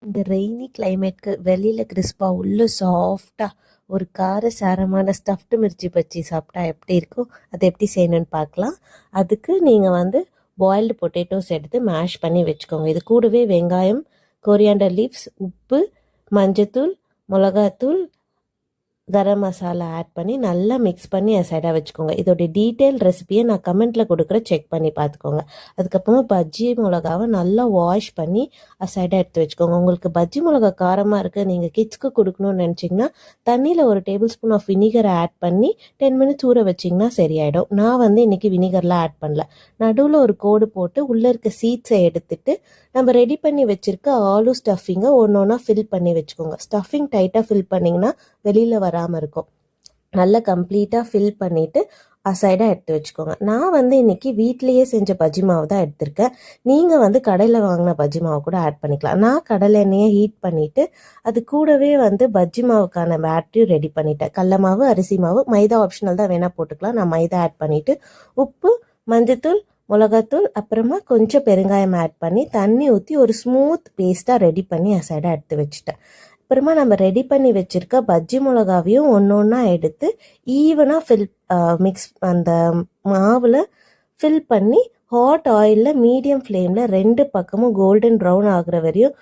இந்த ரெய்னி கிளைமேட்க்கு வெளியில் கிறிஸ்பாக உள்ள சாஃப்டாக ஒரு காரசாரமான ஸ்டஃப்டு மிர்ச்சி பச்சி சாப்பிட்டா எப்படி இருக்கும், அதை எப்படி செய்யணும்னு பார்க்கலாம். அதுக்கு நீங்கள் பாயில்டு பொட்டேட்டோஸ் எடுத்து மேஷ் பண்ணி வச்சுக்கோங்க. இது கூடவே வெங்காயம், கொரியாண்டர் லீவ்ஸ், உப்பு, மஞ்சத்தூள், மிளகாத்தூள், கரம் மசாலா ஆட் பண்ணி நல்லா மிக்ஸ் பண்ணி சைடாக வச்சுக்கோங்க. இதோடைய டீட்டெயில் ரெசிபியை நான் கமெண்ட்டில் கொடுக்குற, செக் பண்ணி பார்த்துக்கோங்க. அதுக்கப்புறமா பஜ்ஜி மிளகாவை நல்லா வாஷ் பண்ணி சைடாக எடுத்து வச்சுக்கோங்க. உங்களுக்கு பஜ்ஜி மிளகா காரமாக இருக்குது, நீங்கள் கிட்ஸ்க்கு கொடுக்கணும்னு நினச்சிங்கன்னா தண்ணியில் ஒரு டேபிள் ஸ்பூன் ஆஃப் வினிகரை ஆட் பண்ணி 10 மினிட்ஸ் ஊற வச்சிங்கன்னா சரியாயிடும். நான் இன்றைக்கி வினிகர்லாம் ஆட் பண்ணல. நடுவில் ஒரு கோடு போட்டு உள்ளே இருக்க சீட்ஸை எடுத்துட்டு நம்ம ரெடி பண்ணி வச்சுருக்க ஆலு ஸ்டஃபிங்கை ஒன்று ஒன்றா ஃபில் பண்ணி வச்சுக்கோங்க. ஸ்டஃபிங் டைட்டாக ஃபில் பண்ணிங்கன்னா வெளியில் வராமல் இருக்கும். நல்லா கம்ப்ளீட்டாக ஃபில் பண்ணிவிட்டு சைடாக எடுத்து வச்சுக்கோங்க. நான் இன்றைக்கி வீட்லேயே செஞ்ச பஜ்ஜி மாவு தான் எடுத்திருக்கேன். நீங்கள் கடையில் வாங்கின பஜ்ஜி மாவு கூட ஆட் பண்ணிக்கலாம். நான் கடலை எண்ணெயை ஹீட் பண்ணிவிட்டு அது கூடவே பஜ்ஜி மாவுக்கான பேட்டரியும் ரெடி பண்ணிட்டேன். கடல மாவு, அரிசி மாவு, மைதா ஆப்ஷனல் தான் வேணால் போட்டுக்கலாம். நான் மைதா ஆட் பண்ணிவிட்டு உப்பு, மஞ்சத்தூள், மிளகாத்தூள், அப்புறமா கொஞ்சம் பெருங்காயம் ஆட் பண்ணி தண்ணி ஊற்றி ஒரு ஸ்மூத் பேஸ்ட்டாக ரெடி பண்ணி சைடாக எடுத்து வச்சுட்டேன். அப்புறமா நம்ம ரெடி பண்ணி வச்சுருக்க பஜ்ஜி மிளகாவையும் ஒன்று ஒன்றா எடுத்து ஈவனாக மிக்ஸ் அந்த மாவில் ஃபில் பண்ணி ஹாட் ஆயிலில் மீடியம் ஃப்ளேமில் 2 பக்கமும் கோல்டன் ப்ரௌன் ஆகிற வரையும்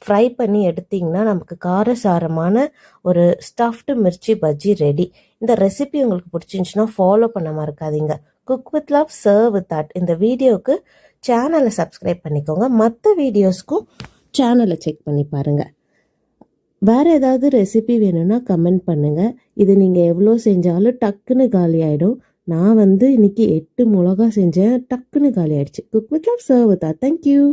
ஃப்ரை பண்ணி எடுத்திங்கன்னா நமக்கு காரசாரமான ஒரு ஸ்டஃப்டு மிர்ச்சி பஜ்ஜி ரெடி. இந்த ரெசிபி உங்களுக்கு பிடிச்சிருந்துச்சுன்னா ஃபாலோ பண்ண மறக்காதீங்க. Cook with love, serve with art. இந்த வீடியோவுக்கு சேனலை சப்ஸ்கிரைப் பண்ணிக்கோங்க. மற்ற வீடியோஸ்க்கும் சேனலை செக் பண்ணி பாருங்கள். வேறு ஏதாவது ரெசிபி வேணும்னா கமெண்ட் பண்ணுங்கள். இது நீங்கள் எவ்வளோ செஞ்சாலும் டக்குன்னு காலி ஆகிடும். நான் இன்றைக்கி 8 மிளகா செஞ்சேன், டக்குன்னு காலி ஆகிடுச்சு. Cook with love, serve with art. Thank you.